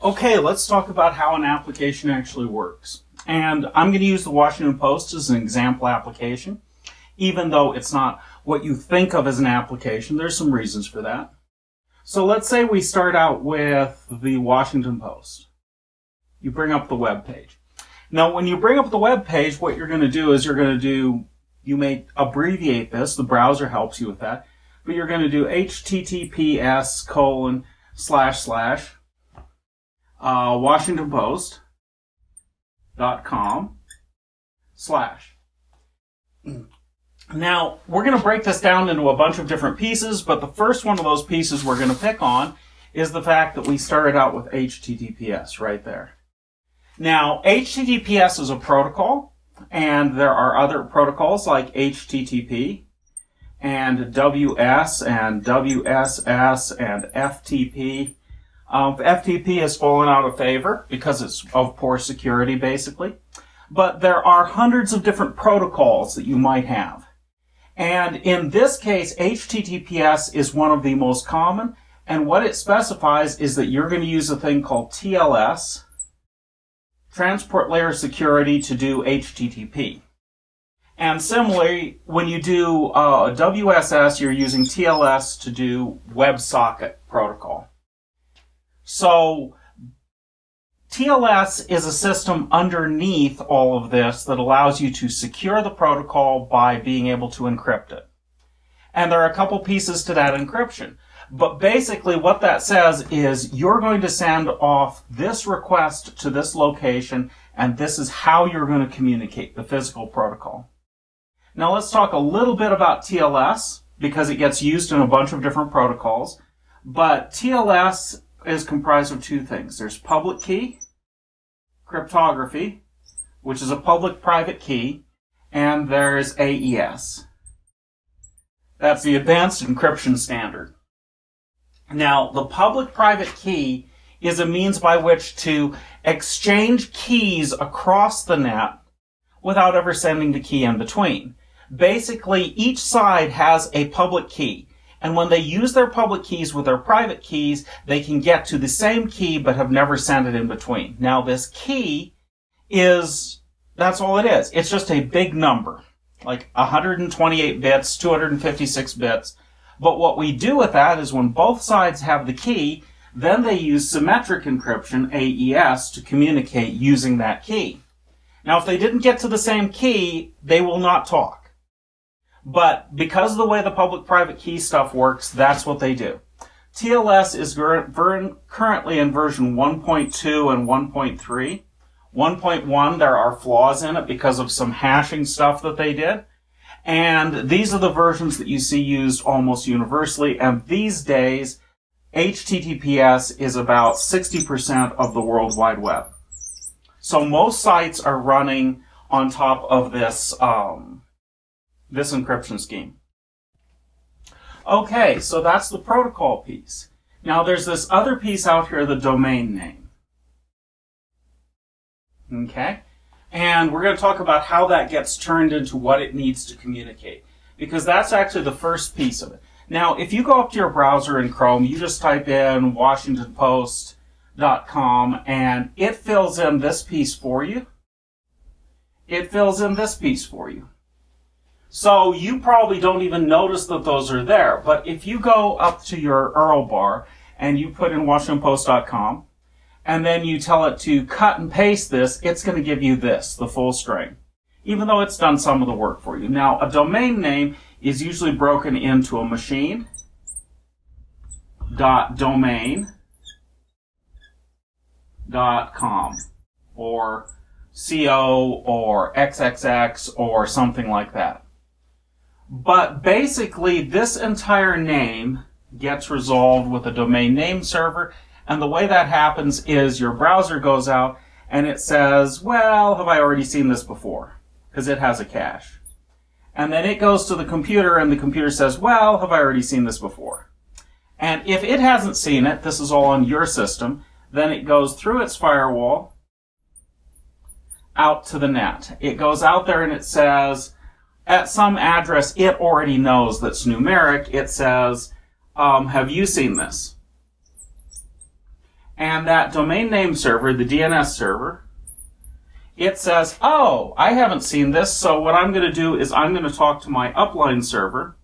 Okay, let's talk about how an application actually works. And I'm going to use the Washington Post as an example application, even though it's not what you think of as an application. There's some reasons for that. So let's say we start out with the Washington Post. You bring up the web page. Now, when you bring up the web page, what you're going to do is you may abbreviate this, the browser helps you with that, but you're going to do https://washingtonpost.com/. Now, we're going to break this down into a bunch of different pieces, but the first one of those pieces we're going to pick on is the fact that we started out with HTTPS right there. Now, HTTPS is a protocol, and there are other protocols like HTTP and WS and WSS and FTP. FTP has fallen out of favor because it's of poor security, basically. But there are hundreds of different protocols that you might have. And in this case, HTTPS is one of the most common, and what it specifies is that you're going to use a thing called TLS, Transport Layer Security, to do HTTP. And similarly, when you do WSS, you're using TLS to do WebSocket protocol. So TLS is a system underneath all of this that allows you to secure the protocol by being able to encrypt it. And there are a couple pieces to that encryption. But basically what that says is you're going to send off this request to this location, and this is how you're going to communicate, the physical protocol. Now let's talk a little bit about TLS, because it gets used in a bunch of different protocols. But TLS is comprised of two things. There's public key cryptography, which is a public-private key, and there's AES. That's the Advanced Encryption Standard. Now, the public-private key is a means by which to exchange keys across the net without ever sending the key in between. Basically, each side has a public key. And when they use their public keys with their private keys, they can get to the same key but have never sent it in between. Now, this key that's all it is. It's just a big number, like 128 bits, 256 bits. But what we do with that is when both sides have the key, then they use symmetric encryption, AES, to communicate using that key. Now, if they didn't get to the same key, they will not talk. But because of the way the public-private key stuff works, that's what they do. TLS is currently in version 1.2 and 1.3. 1.1, there are flaws in it because of some hashing stuff that they did. And these are the versions that you see used almost universally. And these days, HTTPS is about 60% of the World Wide Web. So most sites are running on top of this encryption scheme. Okay, so that's the protocol piece. Now there's this other piece out here, the domain name. Okay? And we're going to talk about how that gets turned into what it needs to communicate, because that's actually the first piece of it. Now, if you go up to your browser in Chrome, you just type in washingtonpost.com, and it fills in this piece for you. It fills in this piece for you. So you probably don't even notice that those are there. But if you go up to your URL bar and you put in washingtonpost.com, and then you tell it to cut and paste this, it's going to give you this, the full string, even though it's done some of the work for you. Now, a domain name is usually broken into a machine.domain.com or CO or XXX or something like that. But basically, this entire name gets resolved with a domain name server. And the way that happens is your browser goes out and it says, well, have I already seen this before? Because it has a cache. And then it goes to the computer and the computer says, well, have I already seen this before? And if it hasn't seen it, this is all on your system, then it goes through its firewall out to the net. It goes out there and it says, at some address it already knows that's numeric, it says, have you seen this? And that domain name server, the DNS server, it says, oh, I haven't seen this, so what I'm going to do is I'm going to talk to my upline server,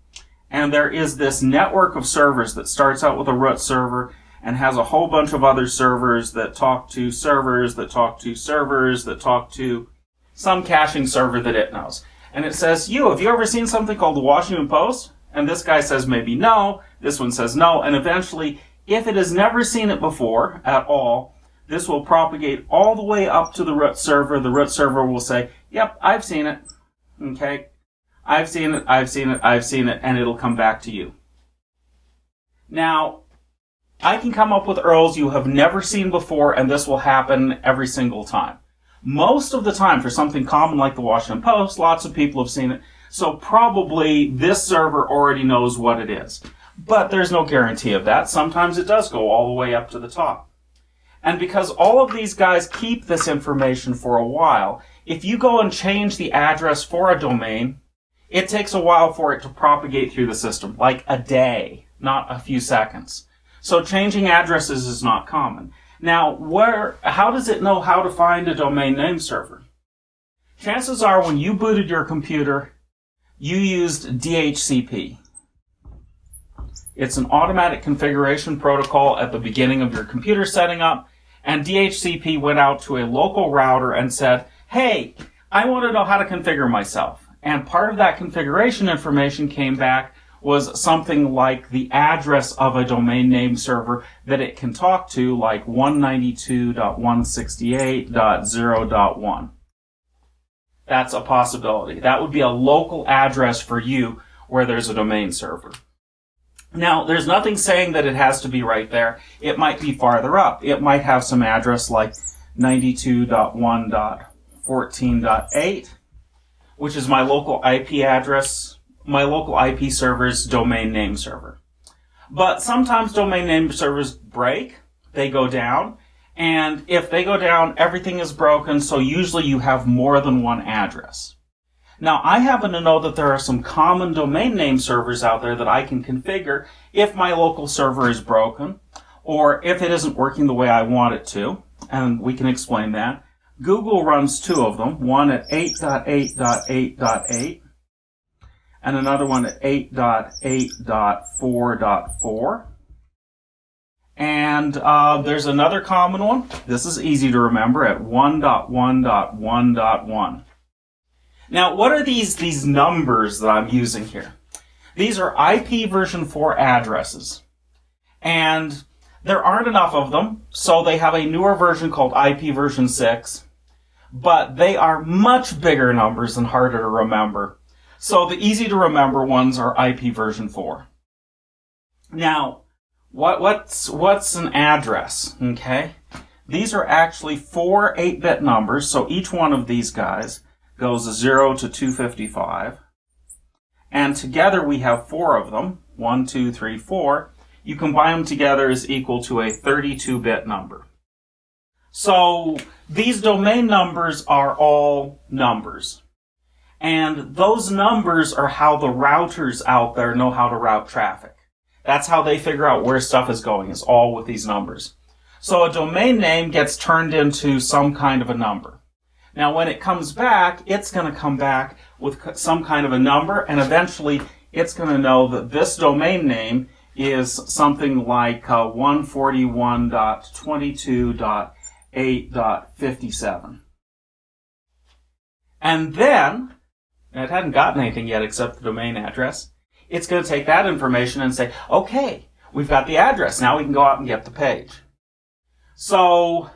and there is this network of servers that starts out with a root server and has a whole bunch of other servers that talk to servers, that talk to servers, that talk to some caching server that it knows. And it says, have you ever seen something called the Washington Post? And this guy says maybe no, this one says no, and eventually, if it has never seen it before at all, this will propagate all the way up to the root server. The root server will say, yep, I've seen it. Okay? I've seen it, I've seen it, I've seen it, and it'll come back to you. Now, I can come up with URLs you have never seen before, and this will happen every single time. Most of the time, for something common like the Washington Post, lots of people have seen it, so probably this server already knows what it is. But there's no guarantee of that. Sometimes it does go all the way up to the top. And because all of these guys keep this information for a while, if you go and change the address for a domain, it takes a while for it to propagate through the system, like a day, not a few seconds. So changing addresses is not common. Now, how does it know how to find a domain name server? Chances are when you booted your computer, you used DHCP. It's an automatic configuration protocol at the beginning of your computer setting up, and DHCP went out to a local router and said, hey, I want to know how to configure myself. And part of that configuration information came back was something like the address of a domain name server that it can talk to, like 192.168.0.1. That's a possibility. That would be a local address for you where there's a domain server. Now, there's nothing saying that it has to be right there. It might be farther up. It might have some address like 92.1.14.8, which is my local IP address, my local IP server's domain name server. But sometimes domain name servers break, they go down, and if they go down, everything is broken, so usually you have more than one address. Now, I happen to know that there are some common domain name servers out there that I can configure if my local server is broken or if it isn't working the way I want it to, and we can explain that. Google runs two of them, one at 8.8.8.8 and another one at 8.8.4.4. And there's another common one. This is easy to remember at 1.1.1.1. Now, what are these numbers that I'm using here? These are IP version 4 addresses. And there aren't enough of them, so they have a newer version called IP version 6. But they are much bigger numbers and harder to remember. So the easy to remember ones are IP version 4. Now, what's an address? Okay? These are actually 4 8-bit numbers, so each one of these guys goes 0 to 255. And together we have 4 of them. 1, 2, 3, 4. You combine them together is equal to a 32-bit number. So these domain numbers are all numbers. And those numbers are how the routers out there know how to route traffic. That's how they figure out where stuff is going, is all with these numbers. So a domain name gets turned into some kind of a number. Now, when it comes back, it's going to come back with some kind of a number, and eventually it's going to know that this domain name is something like 141.22.8.57. And then, it hadn't gotten anything yet except the domain address, it's going to take that information and say, okay, we've got the address, now we can go out and get the page. So,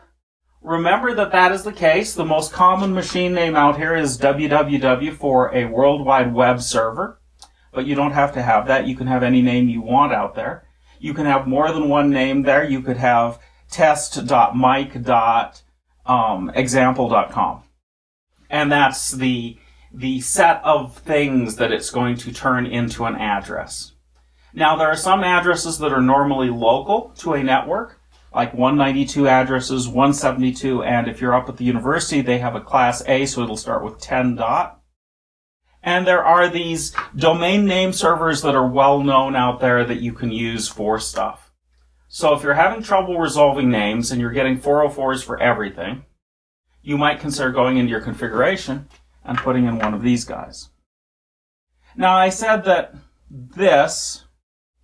remember that is the case. The most common machine name out here is www for a World Wide Web server. But you don't have to have that. You can have any name you want out there. You can have more than one name there. You could have test.mic.example.com. And that's the set of things that it's going to turn into an address. Now, there are some addresses that are normally local to a network, like 192 addresses, 172, and if you're up at the university, they have a class A, so it'll start with 10 dot. And there are these domain name servers that are well known out there that you can use for stuff. So if you're having trouble resolving names and you're getting 404s for everything, you might consider going into your configuration and putting in one of these guys. Now, I said that this,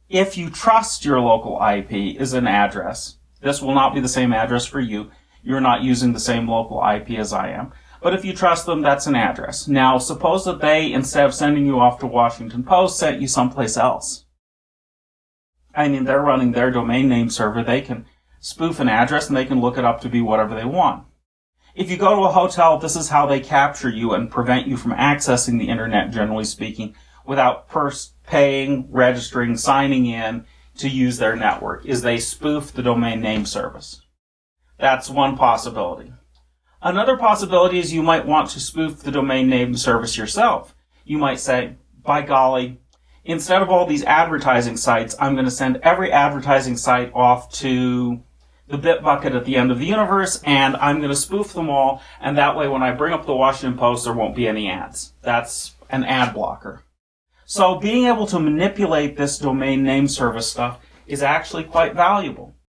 if you trust your local IP, is an address. This will not be the same address for you. You're not using the same local IP as I am. But if you trust them, that's an address. Now, suppose that they, instead of sending you off to Washington Post, sent you someplace else. I mean, they're running their domain name server. They can spoof an address and they can look it up to be whatever they want. If you go to a hotel, this is how they capture you and prevent you from accessing the internet, generally speaking, without first paying, registering, signing in to use their network, is they spoof the domain name service. That's one possibility. Another possibility is you might want to spoof the domain name service yourself. You might say, by golly, instead of all these advertising sites, I'm going to send every advertising site off to the Bitbucket at the end of the universe, and I'm going to spoof them all, and that way when I bring up the Washington Post, there won't be any ads. That's an ad blocker. So being able to manipulate this domain name service stuff is actually quite valuable.